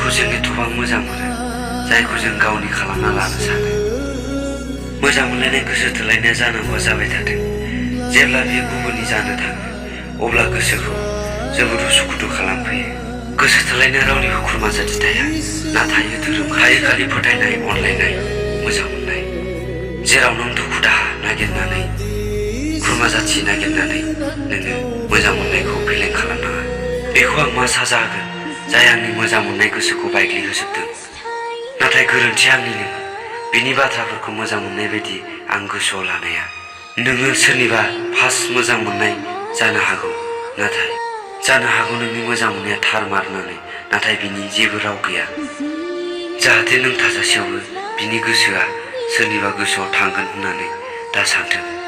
जायखौ जों एथबां मोजां मोनो, जायखौ जों गावनि खालामना लानो सानो। मोजां मोनलायनाय गोसो थोलायनाया जानांगौआ जाबाय थादों। जेब्ला बियो गुबुननि जानो थाङो अब्ला गोसोखौ जोबोद उसुखुथु खालामफैयो। गोसो थोलायनाया रावनिबो खुरमा जाथि थाया, नाथाय धोरोम थायो खालि फोथायनाय, अनलायनाय, मोजां मोननाय। जेराव नों दुखु दाहा नागिरनानै, खुरमा जाथि नागिरनानै नोङो मोजां मोननायखौ फेलें खालामनाङा। बेखौ आं मा साजा होगोन जाय आंनि मोजां मोननाय गोसोखौ बायग्लिहोजोबदों। नाथाय गोरोन्थिया आंनिनो। बिनि बाथ्राफोरखौ मोजां मोननाय बायदि आं गोसोआव लानाया। नोङो सोरनिबा फार्स्ट मोजां मोननाय जानो हागौ, नाथाय जानो हागौ नोंनि मोजां मोननाया थार मारनानै, नाथाय बिनि जेबो राव गैया। जाहाथे नों थाजासेयावबो बिनि गोसोआ सोरनिबा गोसोआव थांगोन होननानै दा सानथों।